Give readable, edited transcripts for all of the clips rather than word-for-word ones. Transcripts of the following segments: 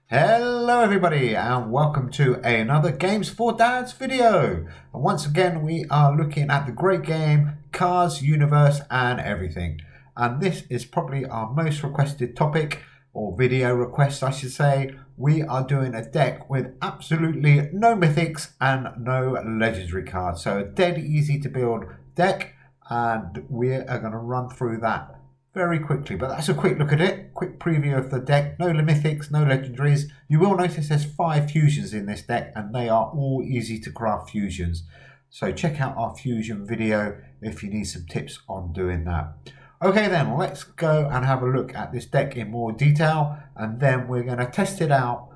Hello everybody and welcome to another Games for Dads video. And once again we are looking at the great game Cars, Universe and Everything. And this is probably our most requested topic, or video request I should say. We are doing a deck with absolutely no mythics and no legendary cards. So a dead easy to build deck, and we are going to run through that very quickly, but that's a quick look at it. Quick preview of the deck. No mythics, no legendaries. You will notice there's 5 fusions in this deck, and they are all easy to craft fusions. So check out our fusion video if you need some tips on doing that. Okay then, let's go and have a look at this deck in more detail, and then we're going to test it out.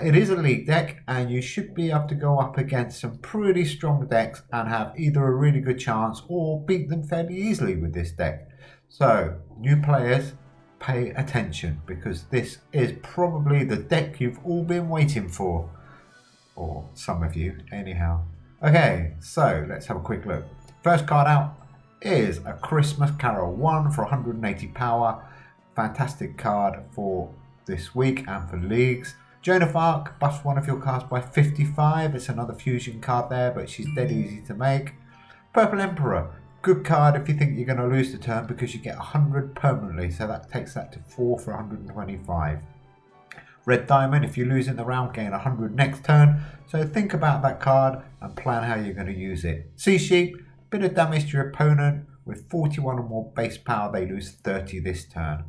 It is a league deck, and you should be able to go up against some pretty strong decks and have either a really good chance or beat them fairly easily with this deck. So, new players, pay attention, because this is probably the deck you've all been waiting for. Or some of you, anyhow. Okay, so let's have a quick look. First card out is a Christmas Carol, 1 for 180 power. Fantastic card for this week and for leagues. Joan of Arc, buffs one of your cards by 55. It's another fusion card there, but she's dead easy to make. Purple Emperor. Good card if you think you're going to lose the turn, because you get 100 permanently, so that takes that to 4 for 125. Red Diamond, if you lose in the round, gain 100 next turn, so think about that card and plan how you're going to use it. Sea Sheep, bit of damage to your opponent. With 41 or more base power, they lose 30 this turn.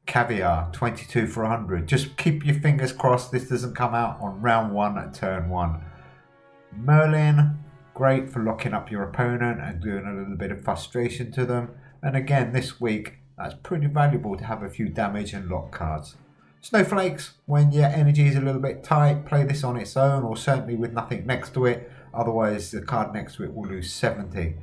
Caviar, 22 for 100. Just keep your fingers crossed this doesn't come out on round 1 at turn 1. Merlin, great for locking up your opponent and doing a little bit of frustration to them. And again, this week, that's pretty valuable to have a few damage and lock cards. Snowflakes, when your energy is a little bit tight, play this on its own, or certainly with nothing next to it. Otherwise, the card next to it will lose 70.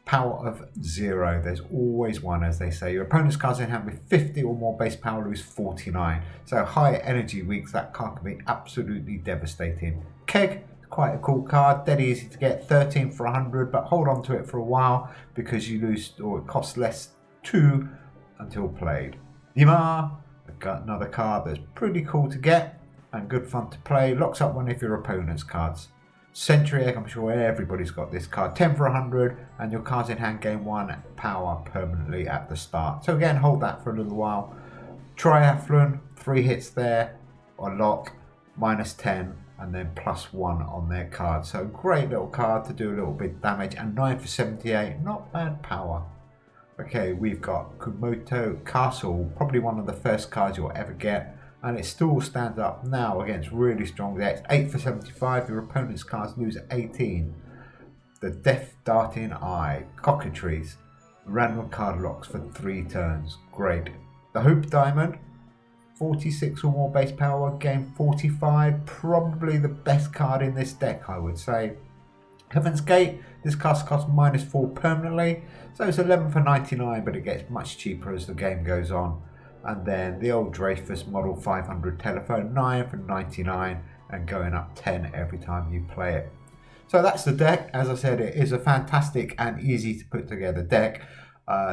Power of 0. There's always one, as they say. Your opponent's cards in hand with 50 or more base power lose 49. So higher energy weeks, that card can be absolutely devastating. Keg, quite a cool card, dead easy to get, 13 for 100, but hold on to it for a while because you lose, or it costs less 2 until played. Ymar, got another card that's pretty cool to get and good fun to play, locks up one of your opponent's cards. Sentry Egg, I'm sure everybody's got this card, 10 for 100, and your cards in hand gain 1 power permanently at the start. So again, hold that for a little while. Triathlon, 3 hits there, or lock, minus 10. And then +1 on their card. So great little card to do a little bit of damage, and 9 for 78, not bad power. Okay, we've got Kumoto Castle, probably one of the first cards you'll ever get, and it still stands up now against really strong decks. 8 for 75, your opponent's cards lose 18. The Death Darting Eye, Cockatrice, random card locks for 3 turns, great. The Hope Diamond, 46 or more base power, gain 45, probably the best card in this deck, I would say. Heaven's Gate, this card costs -4 permanently, so it's 11 for 99, but it gets much cheaper as the game goes on. And then the old Dreyfus model 500 telephone, 9 for 99, and going up 10 every time you play it. So that's the deck. As I said, it is a fantastic and easy to put together deck.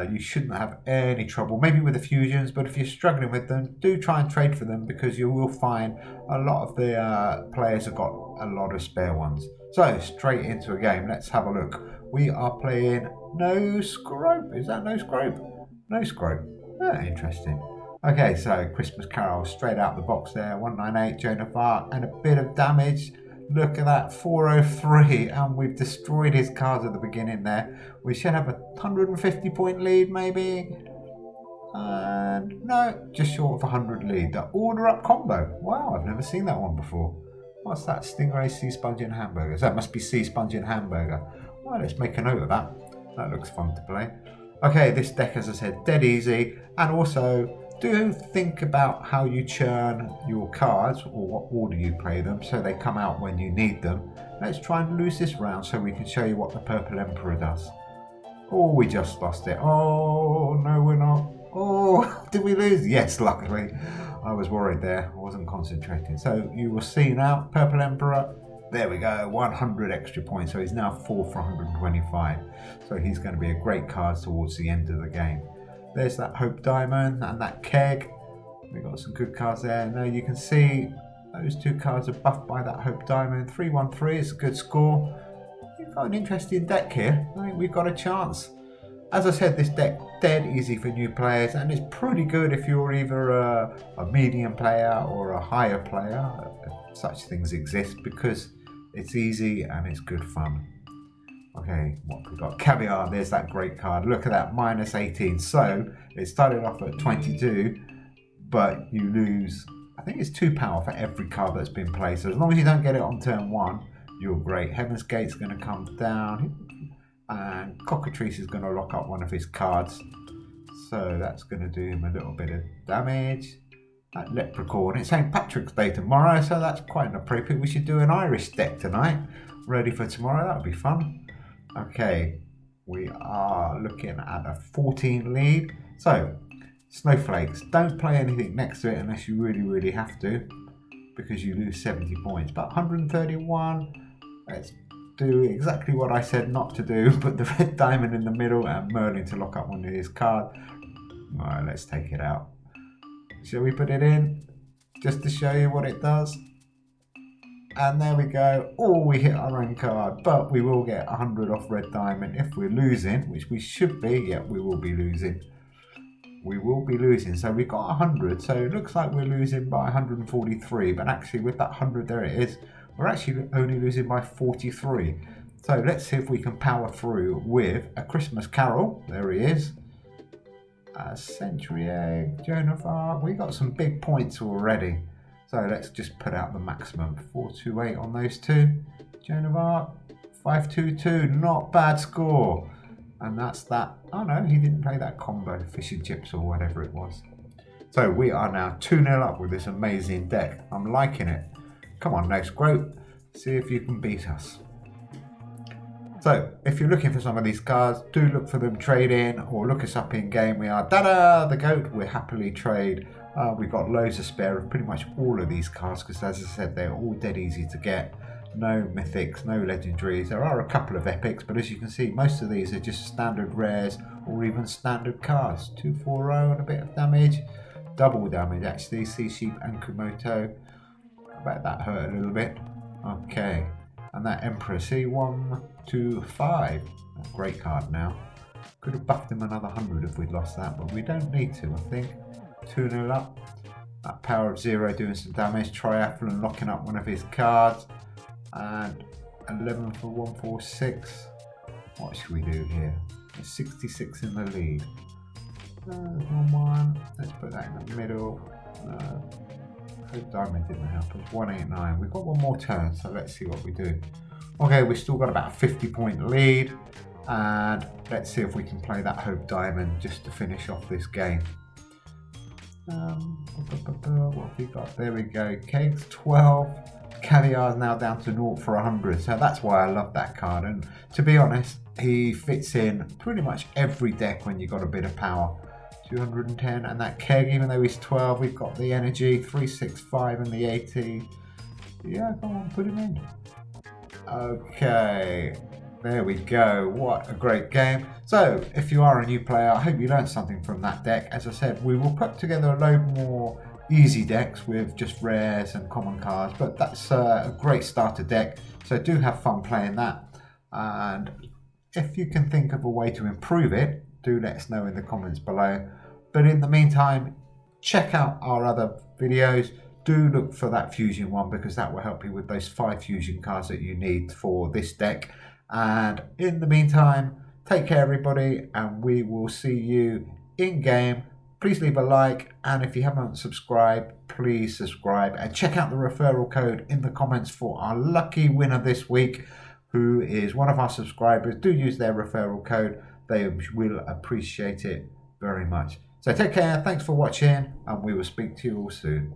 You shouldn't have any trouble, maybe with the fusions, but if you're struggling with them, do try and trade for them, because you will find a lot of the players have got a lot of spare ones. So straight into a game, let's have a look. We are playing No Scrope. Is that No Scrope? No Scrope. Interesting. Okay, so Christmas Carol straight out the box there, 198 Joan of Arc and a bit of damage. Look at that, 403, and we've destroyed his cards at the beginning there. We should have a 150 point lead maybe. And no, just short of 100 lead. The Order Up combo. Wow, I've never seen that one before. What's that? Stingray, Sea Sponge and Hamburgers. That must be Sea Sponge and Hamburger. Well, let's make a note of that. That looks fun to play. Okay, this deck, as I said, dead easy. And also, do think about how you churn your cards, or what order you play them, so they come out when you need them. Let's try and lose this round so we can show you what the Purple Emperor does. Oh, we just lost it. Oh, no, we're not. Oh, did we lose? Yes, luckily. I was worried there. I wasn't concentrating. So you will see now, Purple Emperor. There we go, 100 extra points. So he's now 4 for 125. So he's going to be a great card towards the end of the game. There's that Hope Diamond and that Keg. We've got some good cards there. Now you can see Those two cards are buffed by that Hope Diamond. 313 is a good score. We've got an interesting deck here. I think we've got a chance. As I said, this deck dead easy for new players, and it's pretty good if you're either a medium player or a higher player. Such things exist because it's easy and it's good fun. Okay, what have we got? Caviar, there's that great card. Look at that, minus 18. So it started off at 22, but you lose, I think it's 2 power for every card that's been played. So as long as you don't get it on turn 1, you're great. Heaven's Gate's going to come down, and Cockatrice is going to lock up one of his cards. So that's going to do him a little bit of damage. That Leprechaun, it's St. Patrick's Day tomorrow, so that's quite inappropriate. We should do an Irish deck tonight, ready for tomorrow. That would be fun. Okay, we are looking at a 14 lead. So, Snowflakes, don't play anything next to it unless you really have to, because you lose 70 points. But 131, let's do exactly what I said not to do. Put the red diamond in the middle and Merlin to lock up one of his cards. Alright, let's take it out. Shall we put it in, just to show you what it does? And there we go. Oh, we hit our own card, but we will get 100 off red diamond if we're losing, which we should be. Yeah, we will be losing. We will be losing. So we got 100. So it looks like we're losing by 143, but actually with that 100, there it is. We're actually only losing by 43. So let's see if we can power through with a Christmas Carol. There he is. Century Egg, Joan of Arc. We got some big points already. So let's just put out the maximum. 428 on those two. Joan of Arc, 522. Not bad score. And that's that. Oh no, he didn't play that combo. Fish and chips or whatever it was. So we are now 2-0 up with this amazing deck. I'm liking it. Come on, Next Groat. See if you can beat us. So if you're looking for some of these cards, do look for them trade in or look us up in game. We are Dada the Goat. We'll happily trade. We've got loads of spare of pretty much all of these cards because, as I said, they're all dead easy to get. No mythics, no legendaries. There are a couple of epics, but as you can see, most of these are just standard rares or even standard cards. 240 and a bit of damage. Double damage, actually. Sea Sheep and Kumoto. I bet that hurt a little bit. Okay. And that Emperor, see, 1, 2, 5. A great card now. Could have buffed him another 100 if we'd lost that, but we don't need to, I think. 2-0 up. That Power of Zero doing some damage. Triathlon locking up one of his cards. And 11 for 146. What should we do here? There's 66 in the lead. One. Let's put that in the middle. Hope Diamond didn't help us. 189. We've got one more turn, so let's see what we do. Okay, we've still got about a 50-point lead. And let's see if we can play that Hope Diamond just to finish off this game. What have we got? There we go. Cakes 12. Caviar is now down to 0 for 100. So that's why I love that card. And to be honest, he fits in pretty much every deck when you've got a bit of power. 210. And that Keg, even though he's 12, we've got the energy. 365 and the 80. Yeah, come on, put him in. Okay. There we go. What a great game. So, if you are a new player, I hope you learned something from that deck. As I said, we will put together a load more easy decks with just rares and common cards, but that's a great starter deck. So do have fun playing that. And if you can think of a way to improve it, do let us know in the comments below. But in the meantime, check out our other videos. Do look for that fusion one because that will help you with those 5 fusion cards that you need for this deck. And in the meantime, take care everybody, and we will see you in game. Please leave a like, and if you haven't subscribed, please subscribe and check out the referral code in the comments for our lucky winner this week, who is one of our subscribers. Do use their referral code. They will appreciate it very much. So take care, thanks for watching, and we will speak to you all soon.